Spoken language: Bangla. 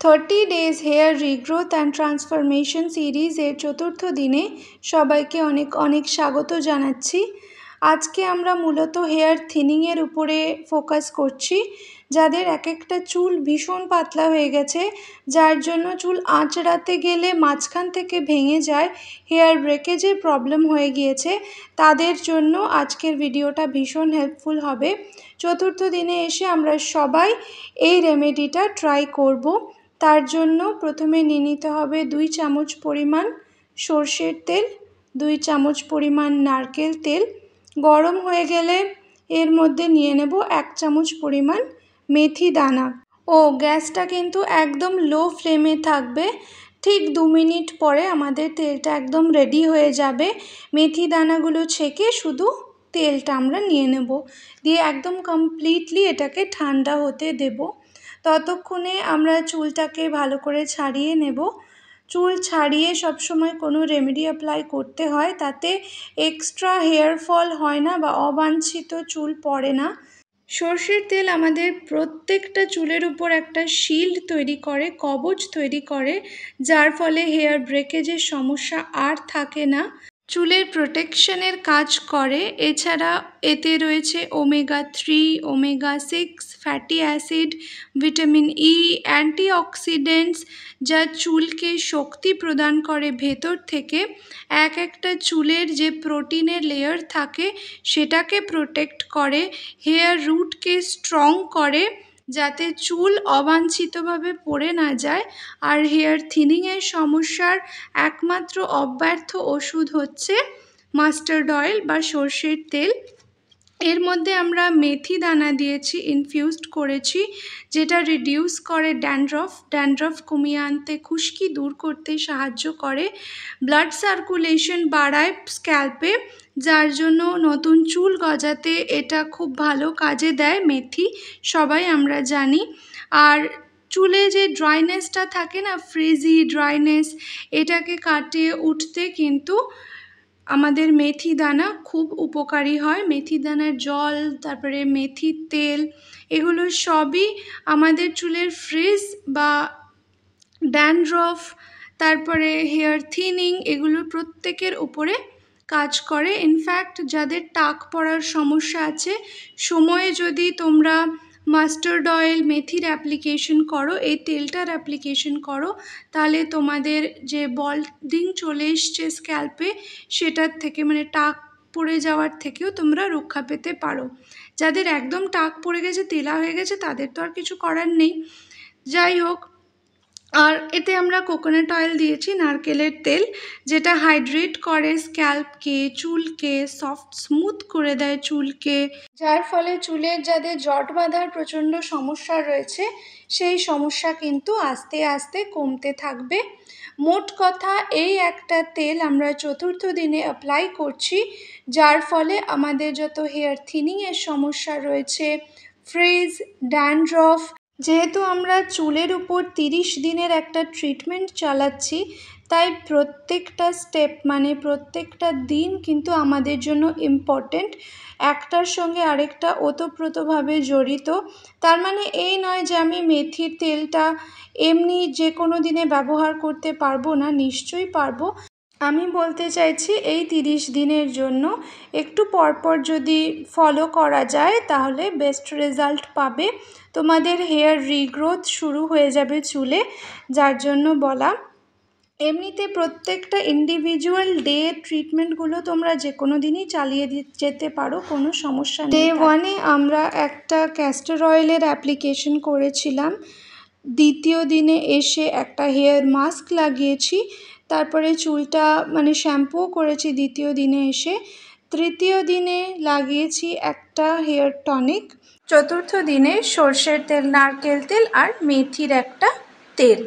30 days hair regrowth and transformation সিরিজের চতুর্থ দিনে সবাইকে অনেক অনেক স্বাগত জানাচ্ছি। আজকে আমরা মূলত হেয়ার থিনিংয়ের উপরে ফোকাস করছি। যাদের এক একটা চুল ভীষণ পাতলা হয়ে গেছে, যার জন্য চুল আঁচড়াতে গেলে মাঝখান থেকে ভেঙে যায়, হেয়ার ব্রেকেজের প্রবলেম হয়ে গিয়েছে, তাদের জন্য আজকের ভিডিওটা ভীষণ হেল্পফুল হবে। চতুর্থ দিনে এসে আমরা সবাই এই রেমেডিটা ট্রাই করব। তার জন্য প্রথমে নিয়ে নিতে হবে 2 চামচ পরিমাণ সর্ষের তেল, 2 চামচ পরিমাণ নারকেল তেল। গরম হয়ে গেলে এর মধ্যে নিয়ে নেব 1 চামচ পরিমাণ মেথি দানা। গ্যাসটা কিন্তু একদম লো ফ্লেমে থাকবে। ঠিক 2 মিনিট পরে আমাদের তেলটা একদম রেডি হয়ে যাবে। মেথি দানাগুলো ছেঁকে শুধু তেলটা আমরা নিয়ে নেব, দিয়ে একদম কমপ্লিটলি এটাকে ঠান্ডা হতে দেব। ততক্ষণে আমরা চুলটাকে ভালো করে ছাড়িয়ে নেব। চুল ছাড়িয়ে সবসময় কোনো রেমেডি অ্যাপ্লাই করতে হয়, তাতে এক্সট্রা হেয়ার ফল হয় না বা অবাঞ্ছিত চুল পড়ে না। সর্ষের তেল আমাদের প্রত্যেকটা চুলের উপর একটা শিল্ড তৈরি করে, কবচ তৈরি করে, যার ফলে হেয়ার ব্রেকেজের সমস্যা আর থাকে না, চুলের প্রোটেকশনের কাজ করে। এছাড়া এতে রয়েছে omega 3, omega 6 fatty acid, vitamin E, antioxidants, যা চুলকে শক্তি প্রদান করে ভেতর থেকে। একটা চুলের যে প্রোটিনের লেয়ার থাকে সেটাকে প্রোটেক্ট করে, হেয়ার রুটকে স্ট্রং করে যাতে চুল অবাঞ্ছিতভাবে পড়ে না যায়। আর হেয়ার থিনিংয়ের সমস্যার একমাত্র অব্যর্থ ওষুধ হচ্ছে মাস্টার্ড অয়েল বা সর্ষের তেল। এর মধ্যে আমরা মেথি দানা দিয়েছি, ইনফিউজড করেছি, যেটা রিডিউস করে ড্যান্ড্রফ কমিয়ে আনতে, খুশকি দূর করতে সাহায্য করে, ব্লাড সার্কুলেশন বাড়ায় স্ক্যাল্পে, যার জন্য নতুন চুল গজাতে এটা খুব ভালো কাজে দেয় মেথি, সবাই আমরা জানি। আর চুলে যে ড্রাইনেসটা থাকে না, ফ্রিজি ড্রাইনেস, এটাকে কাটিয়ে উঠতে কিন্তু আমাদের মেথি দানা খুব উপকারী হয়। মেথি দানার জল, তারপরে মেথির তেল, এগুলো সবই আমাদের চুলের ফ্রিজ বা ড্যান্ড্রফ, তারপরে হেয়ার থিনিং, এগুলোর প্রত্যেকের উপরে কাজ করে। ইনফ্যাক্ট যাদের টাক পড়ার সমস্যা আছে, সময়ে যদি তোমরা মাস্টার্ড অয়েল মেথির অ্যাপ্লিকেশন করো, এই তেলটার অ্যাপ্লিকেশন করো, তাহলে তোমাদের যে বল্ডিং চলে এসছে স্ক্যাল্পে, সেটার থেকে মানে টাক পড়ে যাওয়ার থেকেও তোমরা রক্ষা পেতে পারো। যাদের একদম টাক পড়ে গেছে, তেলা হয়ে গেছে, তাদের তো আর কিছু করার নেই। যাই হোক, আর এতে আমরা কোকোনাট অয়েল দিয়েছি, নারকেলের তেল, যেটা হাইড্রেট করে স্ক্যাল্পকে, চুলকে সফট স্মুথ করে দেয় চুলকে, যার ফলে চুলের যাদের জট বাঁধার প্রচণ্ড সমস্যা রয়েছে, সেই সমস্যা কিন্তু আস্তে আস্তে কমতে থাকবে। মোট কথা, এই একটা তেল আমরা চতুর্থ দিনে অ্যাপ্লাই করছি, যার ফলে আমাদের যত হেয়ার থিনিংয়ের সমস্যা রয়েছে, ফ্রিজ, ড্যান্ড্রফ, যেহেতু আমরা চুলের উপর 30 দিনের একটা ট্রিটমেন্ট চালাচ্ছি, তাই প্রত্যেকটা স্টেপ মানে প্রত্যেকটা দিন কিন্তু আমাদের জন্য ইম্পর্টেন্ট, একটার সঙ্গে আরেকটা ওতপ্রোতভাবে জড়িত। তার মানে এই নয় যে আমি মেথির তেলটা এমনি যে কোনো দিনে ব্যবহার করতে পারবো না, নিশ্চয়ই পারবো। আমি বলতে চাইছি এই 30 দিনের জন্য একটু পরপর যদি ফলো করা যায় তাহলে বেস্ট রেজাল্ট পাবে। তোমাদের হেয়ার রিগ্রোথ শুরু হয়ে যাবে চুলে, যার জন্য বলা। এমনিতে প্রত্যেকটা ইন্ডিভিজুয়াল ডে ট্রিটমেন্টগুলো তোমরা যে কোনো দিনই চালিয়ে যেতে পারো, কোনো সমস্যা নেই। ডে 1-এ আমরা একটা ক্যাস্টর অয়েলের অ্যাপ্লিকেশন করেছিলাম, দ্বিতীয় দিনে এসে একটা হেয়ার মাস্ক লাগিয়েছি, তারপরে চুলটা মানে শ্যাম্পুও করেছি দ্বিতীয় দিনে এসে, তৃতীয় দিনে লাগিয়েছি একটা হেয়ার টনিক, চতুর্থ দিনে সর্ষের তেল, নারকেল তেল আর মেথির একটা তেল।